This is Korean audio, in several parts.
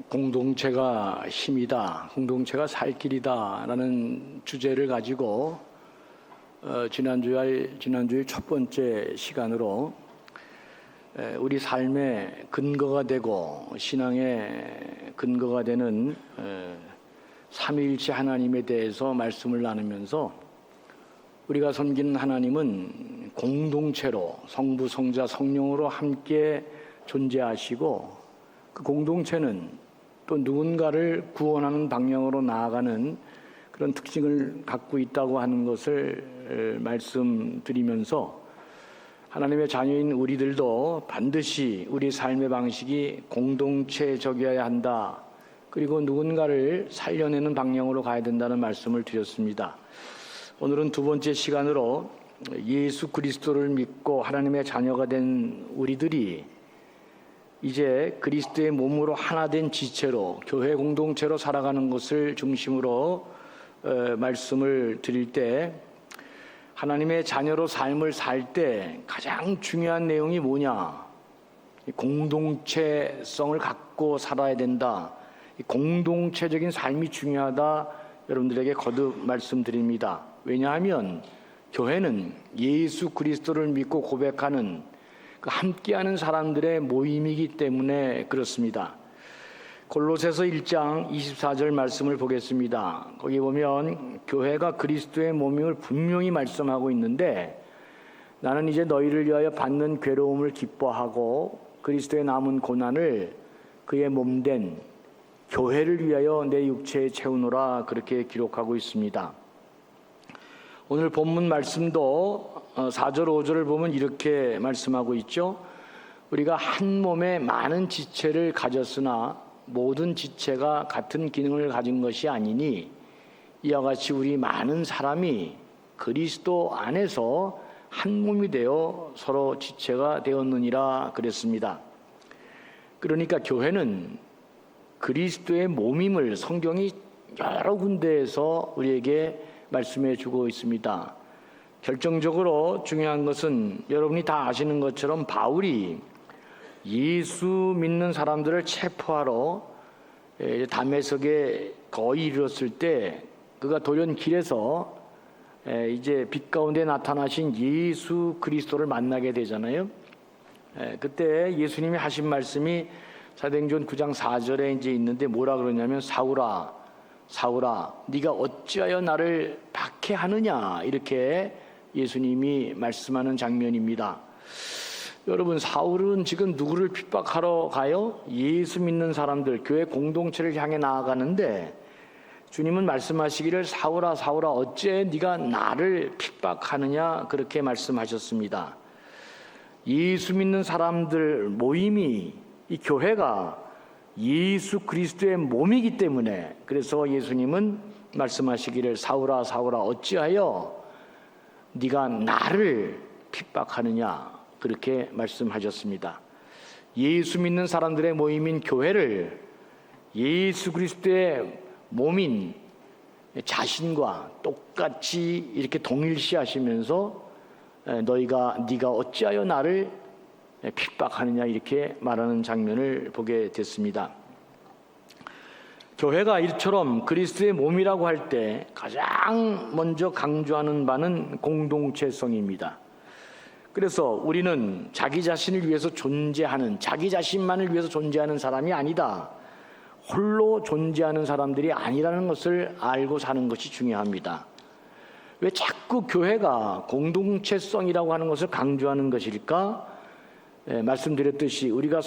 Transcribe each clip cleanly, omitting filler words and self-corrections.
공동체가 힘이다, 공동체가 살 길이다 라는 주제를 가지고 지난주일 첫 번째 시간으로 우리 삶의 근거가 되고 신앙의 근거가 되는 삼위일체 하나님에 대해서 말씀을 나누면서 우리가 섬기는 하나님은 공동체로 성부, 성자, 성령으로 함께 존재하시고 그 공동체는 또 누군가를 구원하는 방향으로 나아가는 그런 특징을 갖고 있다고 하는 것을 말씀드리면서 하나님의 자녀인 우리들도 반드시 우리 삶의 방식이 공동체적이어야 한다. 그리고 누군가를 살려내는 방향으로 가야 된다는 말씀을 드렸습니다. 오늘은 두 번째 시간으로 예수 그리스도를 믿고 하나님의 자녀가 된 우리들이 이제 그리스도의 몸으로 하나 된 지체로 교회 공동체로 살아가는 것을 중심으로 말씀을 드릴 때 하나님의 자녀로 삶을 살 때 가장 중요한 내용이 뭐냐? 공동체성을 갖고 살아야 된다. 공동체적인 삶이 중요하다. 여러분들에게 거듭 말씀드립니다. 왜냐하면 교회는 예수 그리스도를 믿고 고백하는 그 함께하는 사람들의 모임이기 때문에 그렇습니다. 골로새서 1장 24절 말씀을 보겠습니다. 거기 보면 교회가 그리스도의 몸임을 분명히 말씀하고 있는데 나는 이제 너희를 위하여 받는 괴로움을 기뻐하고 그리스도의 남은 고난을 그의 몸된 교회를 위하여 내 육체에 채우노라 그렇게 기록하고 있습니다. 오늘 본문 말씀도 4절 5절을 보면 이렇게 말씀하고 있죠. 우리가 한 몸에 많은 지체를 가졌으나 모든 지체가 같은 기능을 가진 것이 아니니 이와 같이 우리 많은 사람이 그리스도 안에서 한 몸이 되어 서로 지체가 되었느니라 그랬습니다. 그러니까 교회는 그리스도의 몸임을 성경이 여러 군데에서 우리에게 말씀해 주고 있습니다. 결정적으로 중요한 것은 여러분이 다 아시는 것처럼 바울이 예수 믿는 사람들을 체포하러 다메섹에 거의 이르렀을 때 그가 돌연 길에서 이제 빛 가운데 나타나신 예수 그리스도를 만나게 되잖아요. 그때 예수님이 하신 말씀이 사도행전 9장 4절에 이제 있는데 뭐라 그러냐면 사울아 사울아 네가 어찌하여 나를 박해하느냐 이렇게 예수님이 말씀하는 장면입니다. 여러분 사울은 지금 누구를 핍박하러 가요? 예수 믿는 사람들 교회 공동체를 향해 나아가는데 주님은 말씀하시기를 사울아 사울아 어찌해 네가 나를 핍박하느냐 그렇게 말씀하셨습니다. 예수 믿는 사람들 모임이 이 교회가 예수 그리스도의 몸이기 때문에 그래서 예수님은 말씀하시기를 사울아 사울아 어찌하여 네가 나를 핍박하느냐 그렇게 말씀하셨습니다. 예수 믿는 사람들의 모임인 교회를 예수 그리스도의 몸인 자신과 똑같이 이렇게 동일시하시면서 네가 어찌하여 나를 핍박하느냐 이렇게 말하는 장면을 보게 됐습니다. 교회가 이처럼 그리스도의 몸이라고 할 때 가장 먼저 강조하는 바는 공동체성입니다. 그래서 우리는 자기 자신을 위해서 존재하는 자기 자신만을 위해서 존재하는 사람이 아니다. 홀로 존재하는 사람들이 아니라는 것을 알고 사는 것이 중요합니다. 왜 자꾸 교회가 공동체성이라고 하는 것을 강조하는 것일까? 말씀드렸듯이 우리가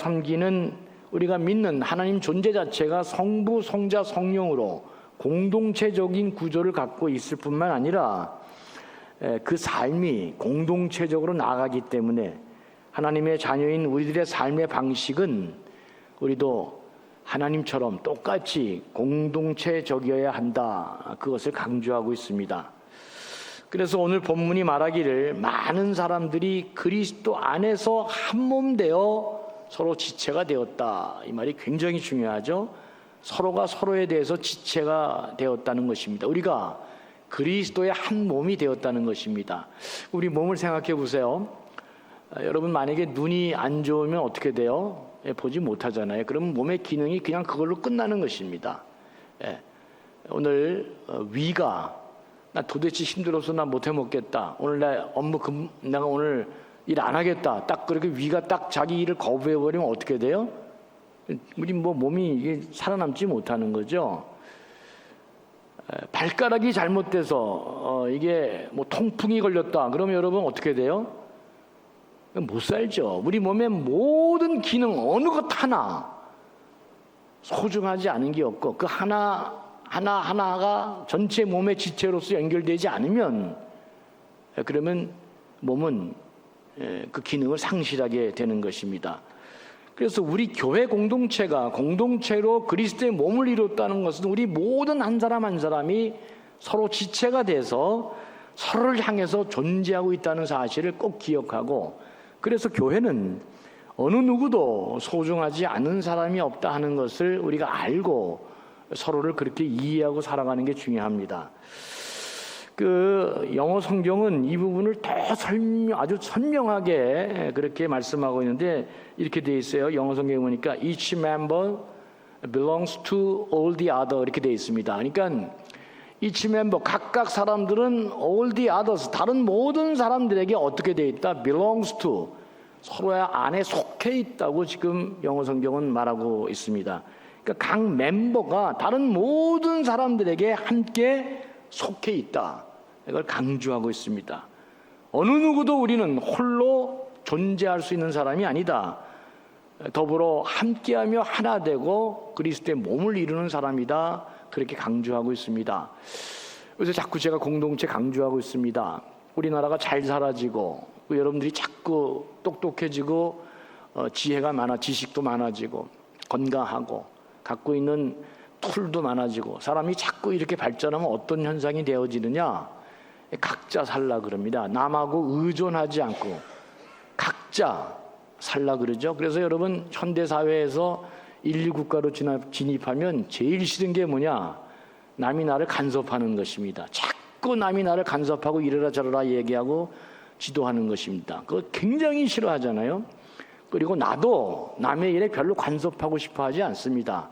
믿는 하나님 존재 자체가 성부, 성자, 성령으로 공동체적인 구조를 갖고 있을 뿐만 아니라 그 삶이 공동체적으로 나아가기 때문에 하나님의 자녀인 우리들의 삶의 방식은 우리도 하나님처럼 똑같이 공동체적이어야 한다. 그것을 강조하고 있습니다. 그래서 오늘 본문이 말하기를 많은 사람들이 그리스도 안에서 한 몸 되어 서로 지체가 되었다. 이 말이 굉장히 중요하죠. 서로가 서로에 대해서 지체가 되었다는 것입니다. 우리가 그리스도의 한 몸이 되었다는 것입니다. 우리 몸을 생각해 보세요. 여러분 만약에 눈이 안 좋으면 어떻게 돼요? 보지 못하잖아요. 그러면 몸의 기능이 그냥 그걸로 끝나는 것입니다. 오늘 위가 나 도대체 힘들어서 나 못해 먹겠다. 오늘 내가 오늘 일 안 하겠다. 딱 그렇게 위가 딱 자기 일을 거부해 버리면 어떻게 돼요? 우리 몸이 이게 살아남지 못하는 거죠. 발가락이 잘못돼서 이게 통풍이 걸렸다. 그러면 여러분 어떻게 돼요? 못 살죠. 우리 몸의 모든 기능 어느 것 하나 소중하지 않은 게 없고 그 하나가 전체 몸의 지체로서 연결되지 않으면 그러면 몸은 그 기능을 상실하게 되는 것입니다. 그래서 우리 교회 공동체가 공동체로 그리스도의 몸을 이뤘다는 것은 우리 모든 한 사람 한 사람이 서로 지체가 돼서 서로를 향해서 존재하고 있다는 사실을 꼭 기억하고, 그래서 교회는 어느 누구도 소중하지 않은 사람이 없다 하는 것을 우리가 알고 서로를 그렇게 이해하고 살아가는 게 중요합니다. 그 영어 성경은 이 부분을 더 아주 선명하게 그렇게 말씀하고 있는데 이렇게 돼 있어요. 영어 성경에 보니까 each member belongs to all the other 이렇게 돼 있습니다. 그러니까 each member 각각 사람들은 all the others 다른 모든 사람들에게 어떻게 돼 있다? belongs to 서로의 안에 속해 있다고 지금 영어 성경은 말하고 있습니다. 그러니까 각 멤버가 다른 모든 사람들에게 함께 속해 있다. 이걸 강조하고 있습니다. 어느 누구도 우리는 홀로 존재할 수 있는 사람이 아니다. 더불어 함께하며 하나 되고 그리스도의 몸을 이루는 사람이다. 그렇게 강조하고 있습니다. 그래서 자꾸 제가 공동체 강조하고 있습니다. 우리나라가 잘 살아지고 여러분들이 자꾸 똑똑해지고 지혜가 지식도 많아지고 건강하고 갖고 있는 툴도 많아지고 사람이 자꾸 이렇게 발전하면 어떤 현상이 되어지느냐? 각자 살라 그럽니다. 남하고 의존하지 않고 각자 살라 그러죠. 그래서 여러분 현대 사회에서 인류 국가로 진입하면 제일 싫은 게 뭐냐? 남이 나를 간섭하는 것입니다. 자꾸 남이 나를 간섭하고 이래라 저래라 얘기하고 지도하는 것입니다. 그거 굉장히 싫어하잖아요. 그리고 나도 남의 일에 별로 간섭하고 싶어 하지 않습니다.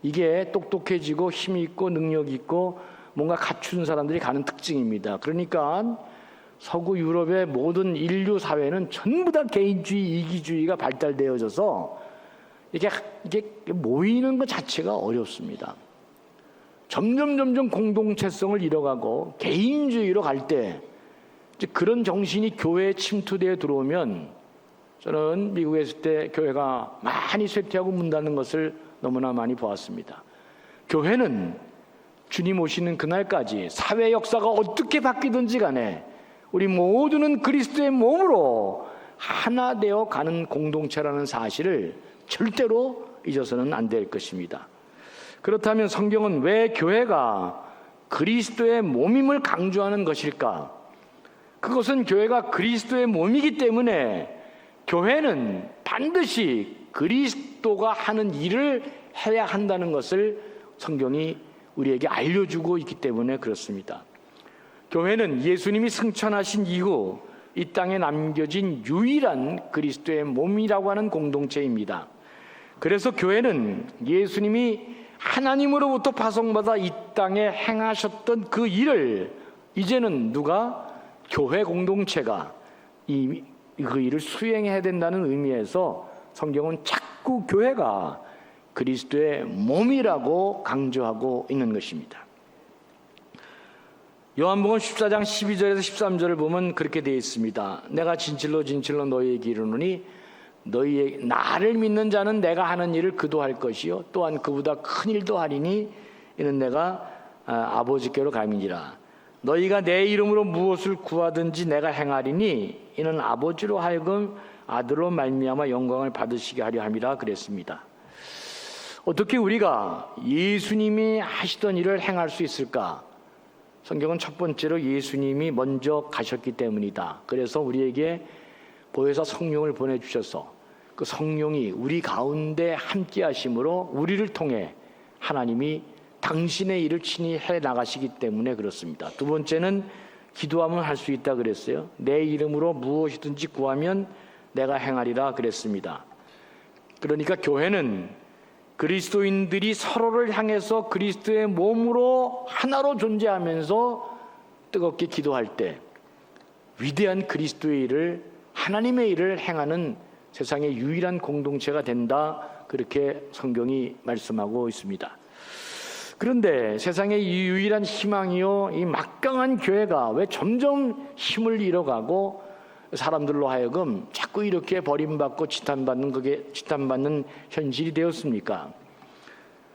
이게 똑똑해지고 힘이 있고 능력이 있고 뭔가 갖춘 사람들이 가는 특징입니다. 그러니까 서구 유럽의 모든 인류 사회는 전부 다 개인주의, 이기주의가 발달되어져서 이게 모이는 것 자체가 어렵습니다. 점점 공동체성을 잃어가고 개인주의로 갈 때 그런 정신이 교회에 침투되어 들어오면 저는 미국에 있을 때 교회가 많이 쇠퇴하고 문 닫는 것을 너무나 많이 보았습니다. 교회는 주님 오시는 그날까지 사회 역사가 어떻게 바뀌든지 간에 우리 모두는 그리스도의 몸으로 하나 되어 가는 공동체라는 사실을 절대로 잊어서는 안 될 것입니다. 그렇다면 성경은 왜 교회가 그리스도의 몸임을 강조하는 것일까? 그것은 교회가 그리스도의 몸이기 때문에 교회는 반드시 그리스도가 하는 일을 해야 한다는 것을 성경이 우리에게 알려주고 있기 때문에 그렇습니다. 교회는 예수님이 승천하신 이후 이 땅에 남겨진 유일한 그리스도의 몸이라고 하는 공동체입니다. 그래서 교회는 예수님이 하나님으로부터 파송받아 이 땅에 행하셨던 그 일을 이제는 누가? 교회 공동체가 그 일을 수행해야 된다는 의미에서 성경은 자꾸 교회가 그리스도의 몸이라고 강조하고 있는 것입니다. 요한복음 14장 12절에서 13절을 보면 그렇게 되어 있습니다. 내가 진실로 너희에게 이르노니 나를 믿는 자는 내가 하는 일을 그도 할 것이요 또한 그보다 큰 일도 하리니 이는 내가 아버지께로 감이니라. 너희가 내 이름으로 무엇을 구하든지 내가 행하리니 이는 아버지로 하여금 아들로 말미암아 영광을 받으시게 하려 함이라 그랬습니다. 어떻게 우리가 예수님이 하시던 일을 행할 수 있을까? 성경은 첫 번째로 예수님이 먼저 가셨기 때문이다. 그래서 우리에게 보혜사 성령을 보내주셔서 그 성령이 우리 가운데 함께 하심으로 우리를 통해 하나님이 당신의 일을 친히 해 나가시기 때문에 그렇습니다. 두 번째는 기도하면 할 수 있다 그랬어요. 내 이름으로 무엇이든지 구하면 내가 행하리라 그랬습니다. 그러니까 교회는 그리스도인들이 서로를 향해서 그리스도의 몸으로 하나로 존재하면서 뜨겁게 기도할 때 위대한 그리스도의 일을, 하나님의 일을 행하는 세상의 유일한 공동체가 된다, 그렇게 성경이 말씀하고 있습니다. 그런데 세상의 유일한 희망이요, 이 막강한 교회가 왜 점점 힘을 잃어가고 사람들로 하여금 자꾸 이렇게 버림받고 지탄받는 현실이 되었습니까?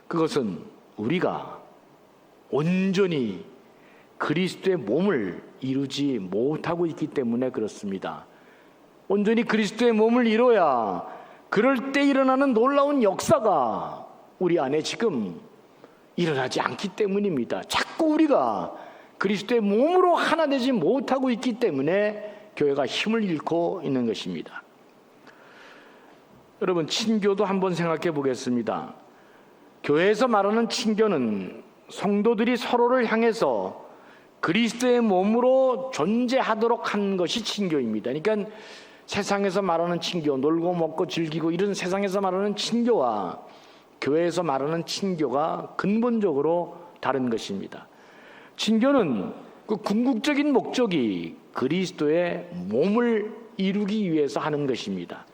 그것은 우리가 온전히 그리스도의 몸을 이루지 못하고 있기 때문에 그렇습니다. 온전히 그리스도의 몸을 이뤄야 그럴 때 일어나는 놀라운 역사가 우리 안에 지금 일어나지 않기 때문입니다. 자꾸 우리가 그리스도의 몸으로 하나 되지 못하고 있기 때문에 교회가 힘을 잃고 있는 것입니다. 여러분, 친교도 한번 생각해 보겠습니다. 교회에서 말하는 친교는 성도들이 서로를 향해서 그리스도의 몸으로 존재하도록 한 것이 친교입니다. 그러니까 세상에서 말하는 친교, 놀고 먹고 즐기고 이런 세상에서 말하는 친교와 교회에서 말하는 친교가 근본적으로 다른 것입니다. 친교는 그 궁극적인 목적이 그리스도의 몸을 이루기 위해서 하는 것입니다.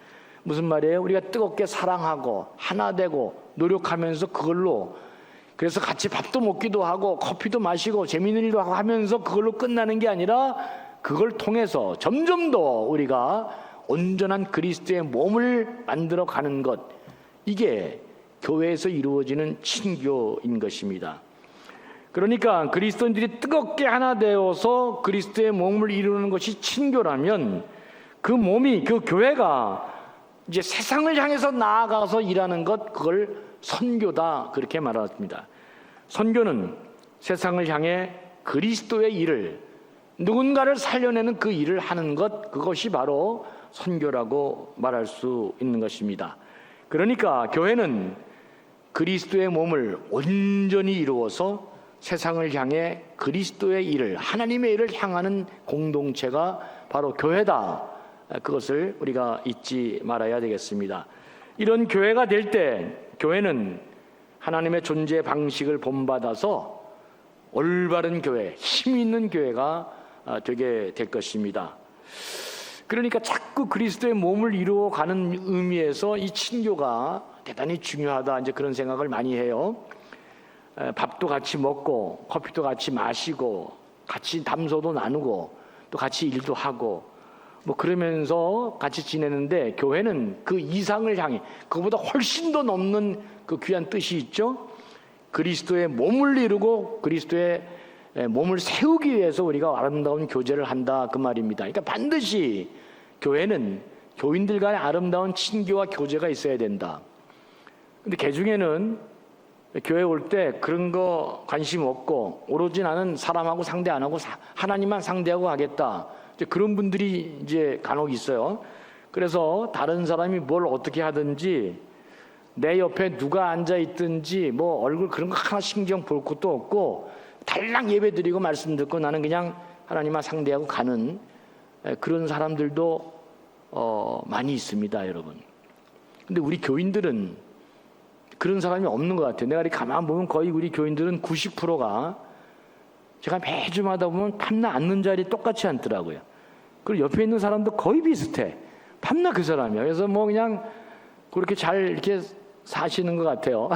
무슨 말이에요? 우리가 뜨겁게 사랑하고 하나 되고 노력하면서 그걸로, 그래서 같이 밥도 먹기도 하고 커피도 마시고 재미있는 일도 하고 하면서 그걸로 끝나는 게 아니라 그걸 통해서 점점 더 우리가 온전한 그리스도의 몸을 만들어 가는 것, 이게 교회에서 이루어지는 친교인 것입니다. 그러니까 그리스도인들이 뜨겁게 하나 되어서 그리스도의 몸을 이루는 것이 친교라면, 그 몸이, 그 교회가 이제 세상을 향해서 나아가서 일하는 것, 그걸 선교다, 그렇게 말합니다. 선교는 세상을 향해 그리스도의 일을, 누군가를 살려내는 그 일을 하는 것, 그것이 바로 선교라고 말할 수 있는 것입니다. 그러니까 교회는 그리스도의 몸을 온전히 이루어서 세상을 향해 그리스도의 일을, 하나님의 일을 향하는 공동체가 바로 교회다, 그것을 우리가 잊지 말아야 되겠습니다. 이런 교회가 될 때 교회는 하나님의 존재 방식을 본받아서 올바른 교회, 힘 있는 교회가 되게 될 것입니다. 그러니까 자꾸 그리스도의 몸을 이루어가는 의미에서 이 친교가 대단히 중요하다, 이제 그런 생각을 많이 해요. 밥도 같이 먹고 커피도 같이 마시고 같이 담소도 나누고 또 같이 일도 하고 뭐 그러면서 같이 지내는데, 교회는 그 이상을 향해, 그보다 훨씬 더 넘는 그 귀한 뜻이 있죠. 그리스도의 몸을 이루고 그리스도의 몸을 세우기 위해서 우리가 아름다운 교제를 한다, 그 말입니다. 그러니까 반드시 교회는 교인들 간의 아름다운 친교와 교제가 있어야 된다. 근데 개중에는 교회 올 때 그런 거 관심 없고 오로지 나는 사람하고 상대 안 하고 하나님만 상대하고 가겠다, 이제 그런 분들이 이제 간혹 있어요. 그래서 다른 사람이 뭘 어떻게 하든지, 내 옆에 누가 앉아 있든지 뭐 얼굴 그런 거 하나 신경 볼 것도 없고 달랑 예배 드리고 말씀 듣고 나는 그냥 하나님만 상대하고 가는 그런 사람들도 많이 있습니다, 여러분. 근데 우리 교인들은 그런 사람이 없는 것 같아요. 내가 이렇게 가만 보면 거의 우리 교인들은 90%가 제가 매주마다 보면 밤낮 앉는 자리 똑같이 앉더라고요. 그리고 옆에 있는 사람도 거의 비슷해. 밤낮 그 사람이야. 그래서 뭐 그냥 그렇게 잘 이렇게 사시는 것 같아요.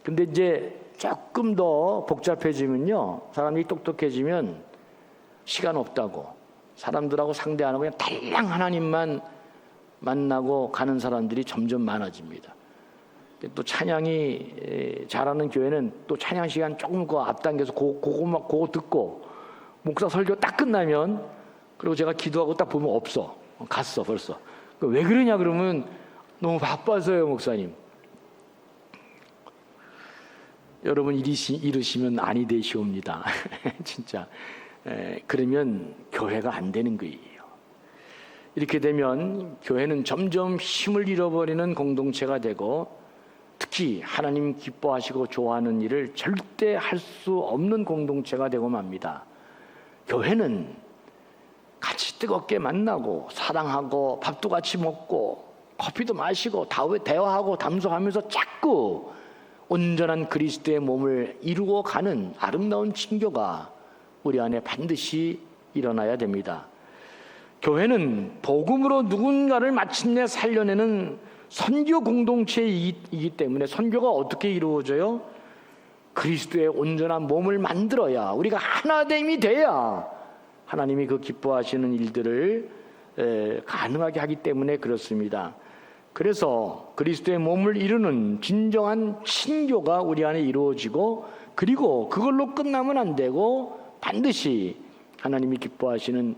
근데 이제 조금 더 복잡해지면요, 사람이 똑똑해지면 시간 없다고, 사람들하고 상대 안 하고 그냥 달랑 하나님만 만나고 가는 사람들이 점점 많아집니다. 또 찬양이 잘하는 교회는 또 찬양 시간 조금 그 앞당겨서 그거 듣고 목사 설교 딱 끝나면, 그리고 제가 기도하고 딱 보면 없어, 갔어 벌써. 왜 그러냐 그러면 너무 바빠서요, 목사님. 여러분 이러시면 아니 되시옵니다. 진짜. 그러면 교회가 안 되는 거예요. 이렇게 되면 교회는 점점 힘을 잃어버리는 공동체가 되고, 특히 하나님 기뻐하시고 좋아하는 일을 절대 할 수 없는 공동체가 되고 맙니다. 교회는 같이 뜨겁게 만나고 사랑하고 밥도 같이 먹고 커피도 마시고 대화하고 담소하면서 자꾸 온전한 그리스도의 몸을 이루어 가는 아름다운 친교가 우리 안에 반드시 일어나야 됩니다. 교회는 복음으로 누군가를 마침내 살려내는 선교 공동체이기 때문에 선교가 어떻게 이루어져요? 그리스도의 온전한 몸을 만들어야, 우리가 하나됨이 돼야 하나님이 그 기뻐하시는 일들을 가능하게 하기 때문에 그렇습니다. 그래서 그리스도의 몸을 이루는 진정한 친교가 우리 안에 이루어지고, 그리고 그걸로 끝나면 안 되고 반드시 하나님이 기뻐하시는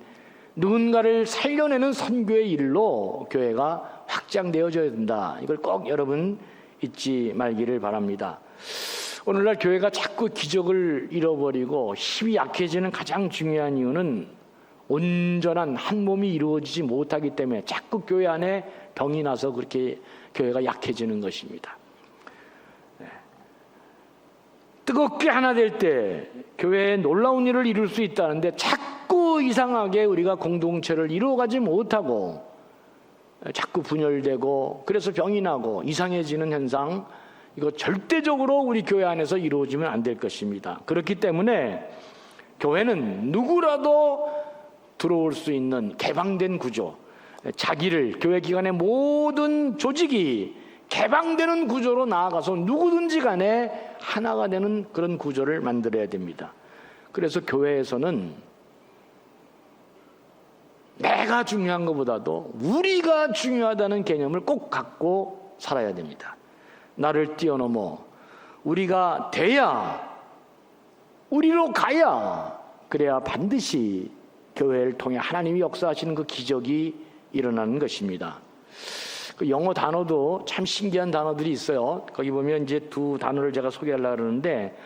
누군가를 살려내는 선교의 일로 교회가 확장되어져야 된다. 이걸 꼭 여러분 잊지 말기를 바랍니다. 오늘날 교회가 자꾸 기적을 잃어버리고 힘이 약해지는 가장 중요한 이유는 온전한 한 몸이 이루어지지 못하기 때문에 자꾸 교회 안에 병이 나서 그렇게 교회가 약해지는 것입니다. 뜨겁게 하나 될 때 교회에 놀라운 일을 이룰 수 있다는데 자꾸 이상하게 우리가 공동체를 이루어가지 못하고 자꾸 분열되고 그래서 병이 나고 이상해지는 현상, 이거 절대적으로 우리 교회 안에서 이루어지면 안 될 것입니다. 그렇기 때문에 교회는 누구라도 들어올 수 있는 개방된 구조, 자기를 교회 기관의 모든 조직이 개방되는 구조로 나아가서 누구든지 간에 하나가 되는 그런 구조를 만들어야 됩니다. 그래서 교회에서는 내가 중요한 것보다도 우리가 중요하다는 개념을 꼭 갖고 살아야 됩니다. 나를 뛰어넘어 우리가 돼야, 우리로 가야, 그래야 반드시 교회를 통해 하나님이 역사하시는 그 기적이 일어나는 것입니다. 그 영어 단어도 참 신기한 단어들이 있어요. 거기 보면 이제 두 단어를 제가 소개하려고 그러는데,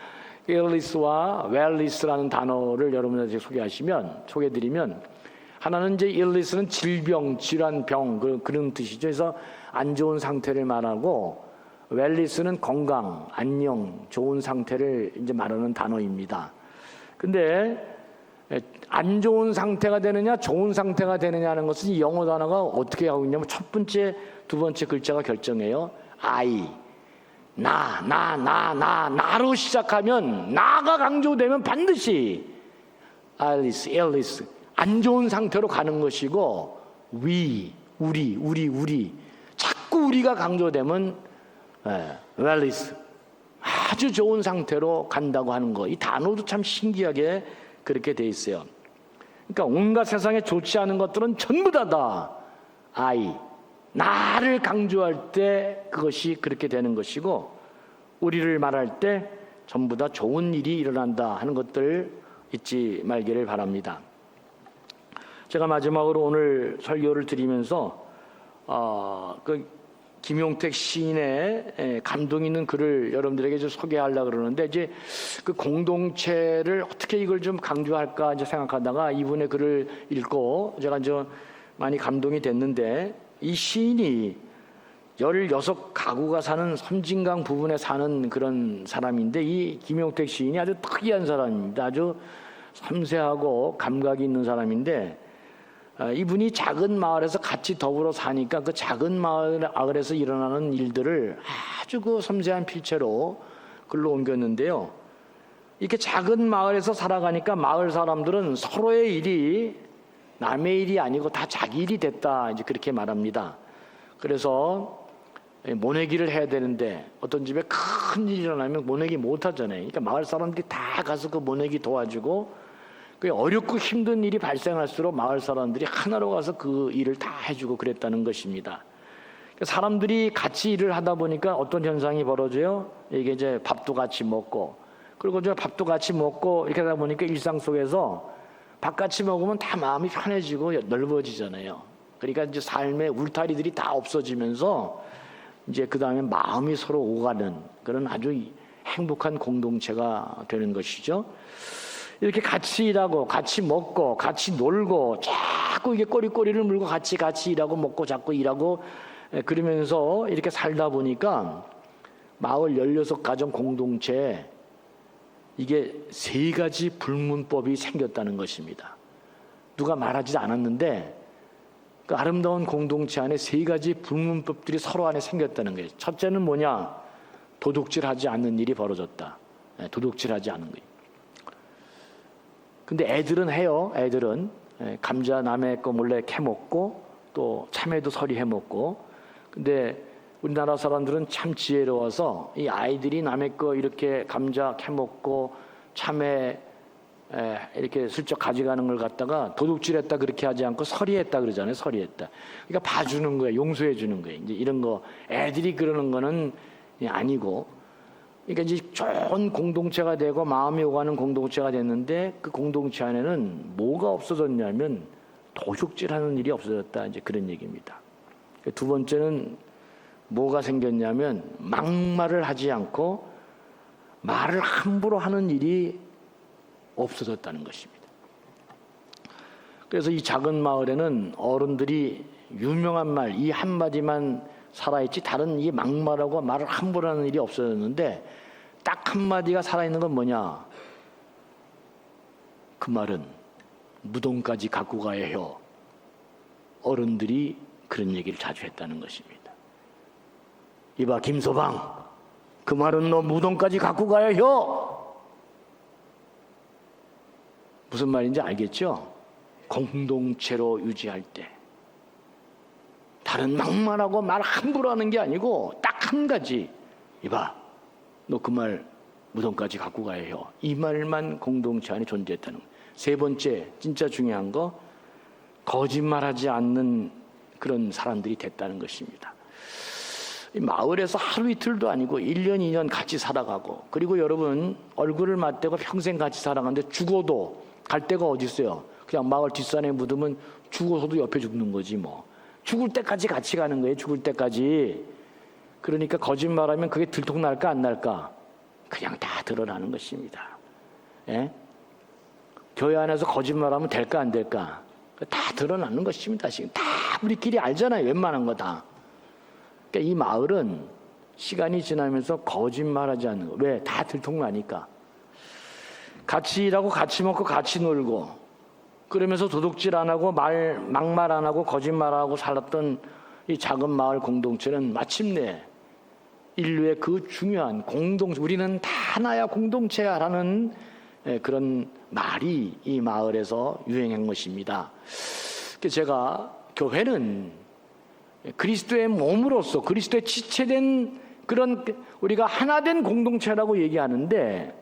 illness와 wellness라는 단어를 여러분들에게 소개해드리면, 하나는 이제 illness는 질병, 질환, 병, 그런 뜻이죠. 그래서 안 좋은 상태를 말하고, wellness는 건강, 안녕, 좋은 상태를 이제 말하는 단어입니다. 근데 안 좋은 상태가 되느냐, 좋은 상태가 되느냐 하는 것은 이 영어 단어가 어떻게 하고 있냐면 첫 번째, 두 번째 글자가 결정해요. I, 나로 시작하면, 나가 강조되면 반드시 illness, 안 좋은 상태로 가는 것이고, 우리 자꾸 우리가 강조되면 wellness, 아주 좋은 상태로 간다고 하는 거. 이 단어도 참 신기하게 그렇게 돼 있어요. 그러니까 온갖 세상에 좋지 않은 것들은 전부 다 I, 나를 강조할 때 그것이 그렇게 되는 것이고, 우리를 말할 때 전부 다 좋은 일이 일어난다 하는 것들 잊지 말기를 바랍니다. 제가 마지막으로 오늘 설교를 드리면서 김용택 시인의 감동 있는 글을 여러분들에게 좀 소개하려고 그러는데, 이제 그 공동체를 어떻게 이걸 좀 강조할까 이제 생각하다가 이분의 글을 읽고 제가 이제 많이 감동이 됐는데, 이 시인이 16가구가 사는 섬진강 부분에 사는 그런 사람인데, 이 김용택 시인이 아주 특이한 사람입니다. 아주 섬세하고 감각이 있는 사람인데, 이분이 작은 마을에서 같이 더불어 사니까 그 작은 마을에서 일어나는 일들을 아주 그 섬세한 필체로 글로 옮겼는데요. 이렇게 작은 마을에서 살아가니까 마을 사람들은 서로의 일이 남의 일이 아니고 다 자기 일이 됐다, 이제 그렇게 말합니다. 그래서 모내기를 해야 되는데 어떤 집에 큰 일이 일어나면 모내기 못 하잖아요. 그러니까 마을 사람들이 다 가서 그 모내기 도와주고, 어렵고 힘든 일이 발생할수록 마을 사람들이 하나로 가서 그 일을 다 해주고 그랬다는 것입니다. 사람들이 같이 일을 하다 보니까 어떤 현상이 벌어져요? 이게 이제 밥도 같이 먹고, 그리고 이제 밥도 같이 먹고 이렇게 하다 보니까 일상 속에서 밥 같이 먹으면 다 마음이 편해지고 넓어지잖아요. 그러니까 이제 삶의 울타리들이 다 없어지면서 이제 그 다음에 마음이 서로 오가는 그런 아주 행복한 공동체가 되는 것이죠. 이렇게 같이 일하고 같이 먹고 같이 놀고 자꾸 이게 꼬리를 물고 같이 일하고 먹고 자꾸 일하고 그러면서 이렇게 살다 보니까 마을 16가정 공동체에 이게 3가지 불문법이 생겼다는 것입니다. 누가 말하지 않았는데 그 아름다운 공동체 안에 세 가지 불문법들이 서로 안에 생겼다는 거예요. 첫째는 뭐냐? 도둑질하지 않는 일이 벌어졌다. 도둑질하지 않는 거예요. 근데 애들은 해요. 애들은 감자 남의 거 몰래 캐먹고 또 참외도 서리 해먹고. 근데 우리나라 사람들은 참 지혜로워서 이 아이들이 남의 거 이렇게 감자 캐먹고 참외 이렇게 슬쩍 가져가는 걸 갖다가 도둑질했다 그렇게 하지 않고 서리했다 그러잖아요. 서리했다. 그러니까 봐주는 거예요. 용서해 주는 거예요. 이제 이런 거 애들이 그러는 거는 아니고, 그러니까 이제 좋은 공동체가 되고 마음이 오가는 공동체가 됐는데 그 공동체 안에는 뭐가 없어졌냐면 도둑질하는 일이 없어졌다. 이제 그런 얘기입니다. 두 번째는 뭐가 생겼냐면 막말을 하지 않고 말을 함부로 하는 일이 없어졌다는 것입니다. 그래서 이 작은 마을에는 어른들이 유명한 말 이 한마디만 살아있지 다른 이 막말하고 말을 함부로 하는 일이 없어졌는데 딱 한마디가 살아있는 건 뭐냐? 그 말은 무덤까지 갖고 가야 해요. 어른들이 그런 얘기를 자주 했다는 것입니다. 이봐 김소방, 그 말은 너 무덤까지 갖고 가야 해요. 무슨 말인지 알겠죠? 공동체로 유지할 때 다른 막말하고 말 함부로 하는 게 아니고 딱 한 가지, 이봐 너 그 말 무덤까지 갖고 가야 해요. 이 말만 공동체 안에 존재했다는 거예요. 세 번째 진짜 중요한 거, 거짓말하지 않는 그런 사람들이 됐다는 것입니다. 이 마을에서 하루 이틀도 아니고 1년 2년 같이 살아가고, 그리고 여러분 얼굴을 맞대고 평생 같이 살아가는데 죽어도 갈 데가 어디 있어요? 그냥 마을 뒷산에 묻으면 죽어서도 옆에 죽는 거지 뭐. 죽을 때까지 같이 가는 거예요. 죽을 때까지. 그러니까 거짓말하면 그게 들통날까 안 날까? 그냥 다 드러나는 것입니다. 예? 교회 안에서 거짓말하면 될까 안 될까? 다 드러나는 것입니다. 지금 다 우리끼리 알잖아요. 웬만한 거 다. 그러니까 이 마을은 시간이 지나면서 거짓말하지 않는 거. 왜? 다 들통나니까. 같이 일하고 같이 먹고 같이 놀고 그러면서 도둑질 안 하고 막말 안 하고 거짓말 안 하고 살았던 이 작은 마을 공동체는 마침내 인류의 그 중요한 공동체, 우리는 다 하나야 공동체야라는 그런 말이 이 마을에서 유행한 것입니다. 제가 교회는 그리스도의 몸으로서 그리스도의 지체된 그런 우리가 하나된 공동체라고 얘기하는데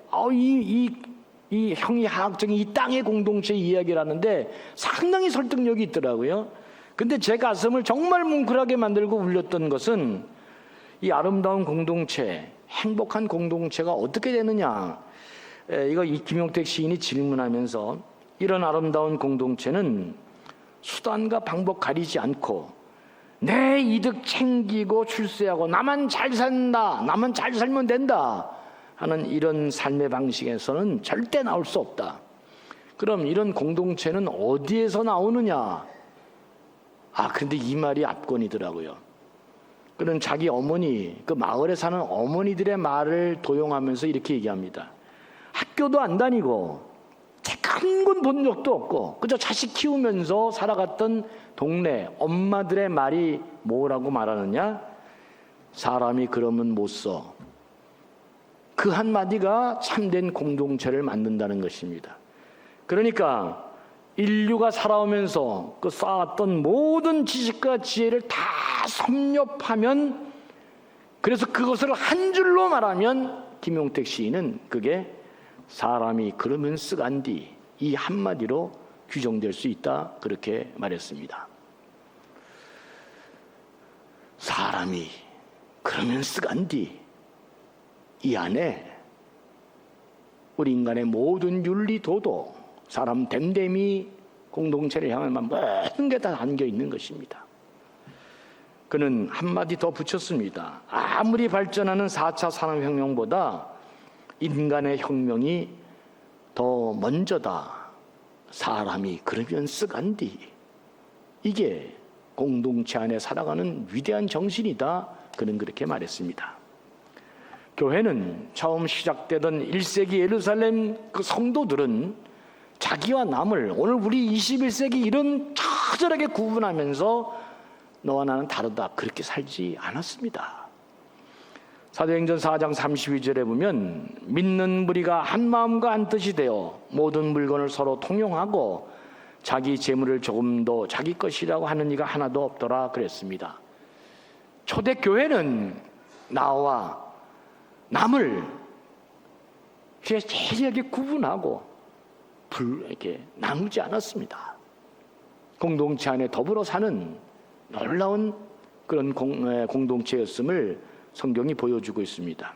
이 형이하학적인 이 땅의 공동체 이야기를 하는데 상당히 설득력이 있더라고요. 근데 제 가슴을 정말 뭉클하게 만들고 울렸던 것은 이 아름다운 공동체, 행복한 공동체가 어떻게 되느냐. 이거 이 김용택 시인이 질문하면서 이런 아름다운 공동체는 수단과 방법 가리지 않고 내 이득 챙기고 출세하고 나만 잘 산다, 나만 잘 살면 된다 하는 이런 삶의 방식에서는 절대 나올 수 없다. 그럼 이런 공동체는 어디에서 나오느냐? 그런데 이 말이 압권이더라고요. 그는 자기 어머니, 그 마을에 사는 어머니들의 말을 도용하면서 이렇게 얘기합니다. 학교도 안 다니고 책 한 권 본 적도 없고 그저 자식 키우면서 살아갔던 동네 엄마들의 말이 뭐라고 말하느냐? 사람이 그러면 못 써. 그 한마디가 참된 공동체를 만든다는 것입니다. 그러니까 인류가 살아오면서 그 쌓았던 모든 지식과 지혜를 다 섭렵하면, 그래서 그것을 한 줄로 말하면 김용택 시인은 그게 사람이 그러면 쓰간디 이 한마디로 규정될 수 있다 그렇게 말했습니다. 사람이 그러면 쓰간디 이 안에 우리 인간의 모든 윤리 도도 사람 됨됨이 공동체를 향한 모든 게 다 담겨 있는 것입니다. 그는 한마디 더 붙였습니다. 아무리 발전하는 4차 산업혁명보다 인간의 혁명이 더 먼저다. 사람이 그러면 쓰간디. 이게 공동체 안에 살아가는 위대한 정신이다. 그는 그렇게 말했습니다. 교회는 처음 시작되던 1세기 예루살렘 그 성도들은 자기와 남을 오늘 우리 21세기 이런 처절하게 구분하면서 너와 나는 다르다 그렇게 살지 않았습니다. 사도행전 4장 32절에 보면 믿는 무리가 한 마음과 한 뜻이 되어 모든 물건을 서로 통용하고 자기 재물을 조금도 자기 것이라고 하는 이가 하나도 없더라 그랬습니다. 초대교회는 나와 남을 제일하게 구분하고 이렇게 나누지 않았습니다. 공동체 안에 더불어 사는 놀라운 그런 공동체였음을 성경이 보여주고 있습니다.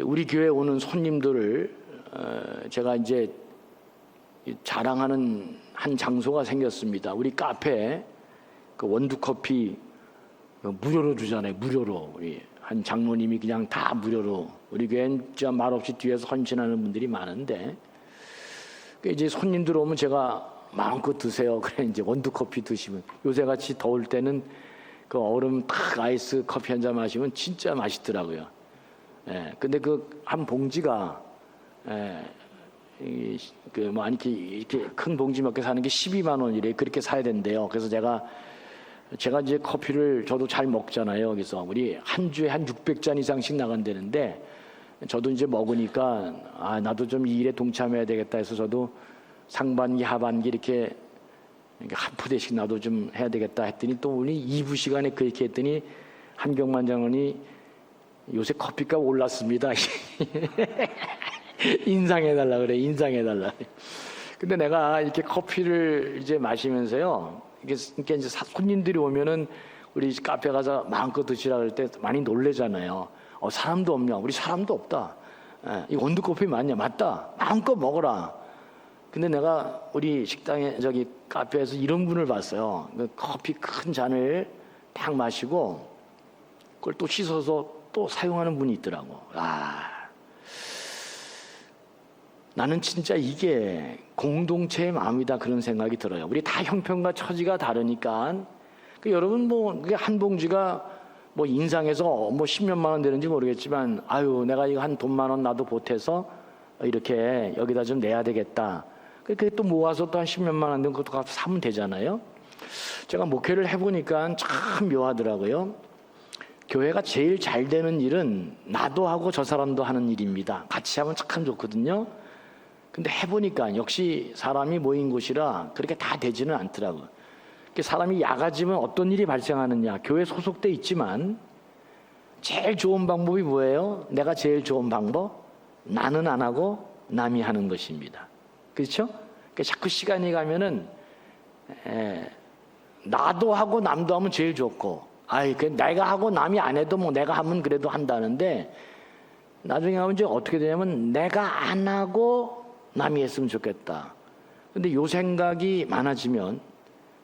우리 교회에 오는 손님들을 제가 이제 자랑하는 한 장소가 생겼습니다. 우리 카페에 그 원두커피 무료로 주잖아요. 무료로. 우리 한 장로님이 그냥 다 무료로. 우리 교회는 진짜 말없이 뒤에서 헌신하는 분들이 많은데 이제 손님들 오면 제가 마음껏 드세요. 그래 이제 원두커피 드시면 요새같이 더울 때는 그 얼음 탁 아이스 커피 한 잔 마시면 진짜 맛있더라고요. 예, 근데 그 한 봉지가 뭐 이렇게 큰 봉지 몇 개 사는 게 12만 원이래. 그렇게 사야 된대요. 그래서 제가 이제 커피를 저도 잘 먹잖아요. 그래서 우리 한 주에 한 600잔 이상씩 나간다는데 저도 이제 먹으니까 나도 좀 이 일에 동참해야 되겠다 해서 저도 상반기 하반기 이렇게 한 푸대씩 나도 좀 해야 되겠다 했더니 또 우리 2부 시간에 그렇게 했더니 한경만 장로니 요새 커피값 올랐습니다. 인상해달라 그래. 인상해달라. 근데 내가 이렇게 커피를 이제 마시면서요. 이게 이제 손님들이 오면은 우리 카페 가서 마음껏 드시라 그럴 때 많이 놀래잖아요. 사람도 없냐? 우리 사람도 없다. 이 원두커피 맞냐? 맞다. 마음껏 먹어라. 근데 내가 우리 식당에 저기 카페에서 이런 분을 봤어요. 그 커피 큰 잔을 딱 마시고 그걸 또 씻어서 또 사용하는 분이 있더라고. 나는 진짜 이게 공동체의 마음이다 그런 생각이 들어요. 우리 다 형편과 처지가 다르니까 여러분 뭐 한 봉지가 뭐 인상해서 뭐 10몇만 원 되는지 모르겠지만 내가 이거 한 돈만 원 나도 보태서 이렇게 여기다 좀 내야 되겠다. 그렇게 또 모아서 또 한 10몇만 원 되는 것도 가서 사면 되잖아요. 제가 목회를 해보니까 참 묘하더라고요. 교회가 제일 잘 되는 일은 나도 하고 저 사람도 하는 일입니다. 같이 하면 참 좋거든요. 근데 해보니까 역시 사람이 모인 곳이라 그렇게 다 되지는 않더라고요. 사람이 약아지면 어떤 일이 발생하느냐. 교회 소속돼 있지만 제일 좋은 방법이 뭐예요? 내가 제일 좋은 방법? 나는 안 하고 남이 하는 것입니다. 그렇죠? 자꾸 시간이 가면은 나도 하고 남도 하면 제일 좋고 내가 하고 남이 안 해도 뭐 내가 하면 그래도 한다는데 나중에 하면 이제 어떻게 되냐면 내가 안 하고 남이 했으면 좋겠다. 근데 요 생각이 많아지면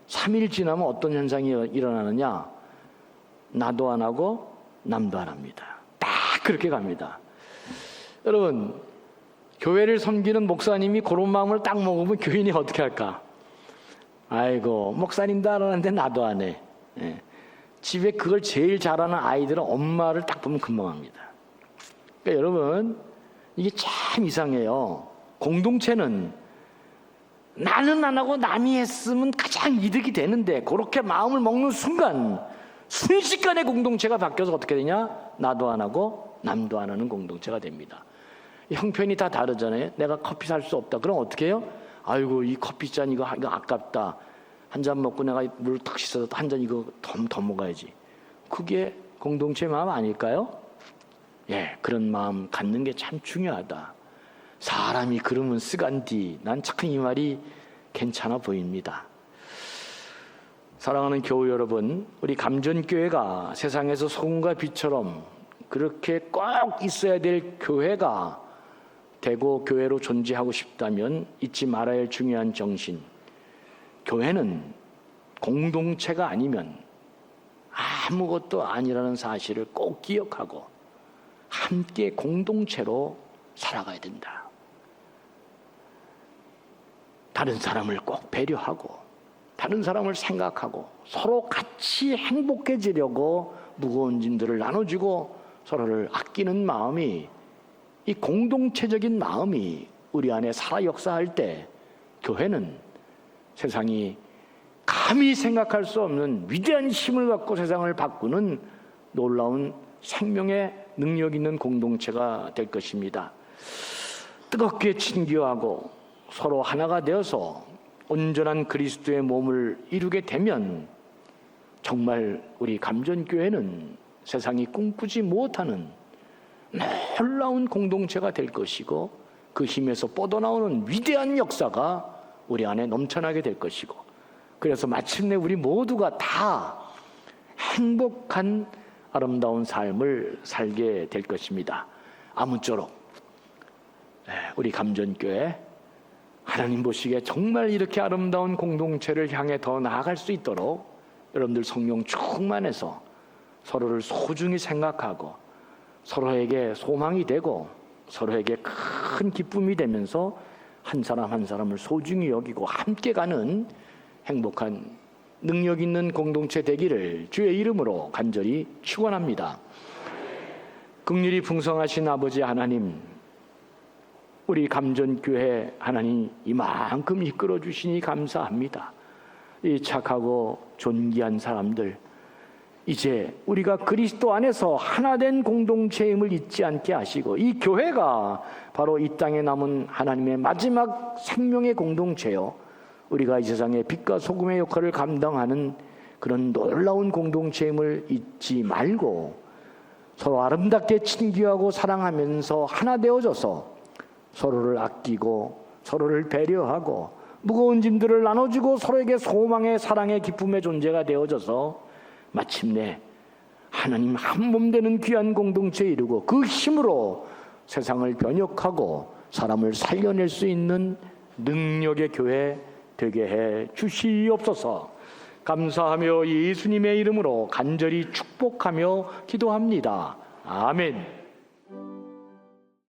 3일 지나면 어떤 현상이 일어나느냐? 나도 안 하고 남도 안 합니다. 딱 그렇게 갑니다. 여러분 교회를 섬기는 목사님이 그런 마음을 딱 먹으면 교인이 어떻게 할까? 목사님도 안 하는데 나도 안 해. 집에 그걸 제일 잘하는 아이들은 엄마를 딱 보면 금방 합니다. 여러분 이게 참 이상해요. 공동체는 나는 안 하고 남이 했으면 가장 이득이 되는데 그렇게 마음을 먹는 순간 순식간에 공동체가 바뀌어서 어떻게 되냐? 나도 안 하고 남도 안 하는 공동체가 됩니다. 형편이 다 다르잖아요. 내가 커피 살 수 없다. 그럼 어떻게 해요? 이 커피잔 이거 아깝다. 한 잔 먹고 내가 물 탁 씻어서 한 잔 이거 더 먹어야지. 그게 공동체 마음 아닐까요? 그런 마음 갖는 게 참 중요하다. 사람이 그러면 쓰간디. 난 참 이 말이 괜찮아 보입니다. 사랑하는 교우 여러분, 우리 감전교회가 세상에서 소금과 빛처럼 그렇게 꼭 있어야 될 교회가 되고 교회로 존재하고 싶다면 잊지 말아야 할 중요한 정신. 교회는 공동체가 아니면 아무것도 아니라는 사실을 꼭 기억하고 함께 공동체로 살아가야 된다. 다른 사람을 꼭 배려하고 다른 사람을 생각하고 서로 같이 행복해지려고 무거운 짐들을 나눠주고 서로를 아끼는 마음이 이 공동체적인 마음이 우리 안에 살아 역사할 때 교회는 세상이 감히 생각할 수 없는 위대한 힘을 갖고 세상을 바꾸는 놀라운 생명의 능력 있는 공동체가 될 것입니다. 뜨겁게 친교하고 서로 하나가 되어서 온전한 그리스도의 몸을 이루게 되면 정말 우리 감전교회는 세상이 꿈꾸지 못하는 놀라운 공동체가 될 것이고, 그 힘에서 뻗어나오는 위대한 역사가 우리 안에 넘쳐나게 될 것이고, 그래서 마침내 우리 모두가 다 행복한 아름다운 삶을 살게 될 것입니다. 아무쪼록 우리 감전교회 하나님 보시기에 정말 이렇게 아름다운 공동체를 향해 더 나아갈 수 있도록 여러분들 성령 충만해서 서로를 소중히 생각하고 서로에게 소망이 되고 서로에게 큰 기쁨이 되면서 한 사람 한 사람을 소중히 여기고 함께 가는 행복한 능력 있는 공동체 되기를 주의 이름으로 간절히 축원합니다. 긍휼이 풍성하신 아버지 하나님, 우리 감전교회 하나님 이만큼 이끌어 주시니 감사합니다. 이 착하고 존귀한 사람들, 이제 우리가 그리스도 안에서 하나된 공동체임을 잊지 않게 하시고, 이 교회가 바로 이 땅에 남은 하나님의 마지막 생명의 공동체요, 우리가 이 세상의 빛과 소금의 역할을 감당하는 그런 놀라운 공동체임을 잊지 말고 서로 아름답게 친교하고 사랑하면서 하나 되어져서 서로를 아끼고 서로를 배려하고 무거운 짐들을 나눠주고 서로에게 소망의 사랑의 기쁨의 존재가 되어져서 마침내 하나님 한 몸 되는 귀한 공동체에 이르고 그 힘으로 세상을 변혁하고 사람을 살려낼 수 있는 능력의 교회 되게 해 주시옵소서. 감사하며 예수님의 이름으로 간절히 축복하며 기도합니다. 아멘.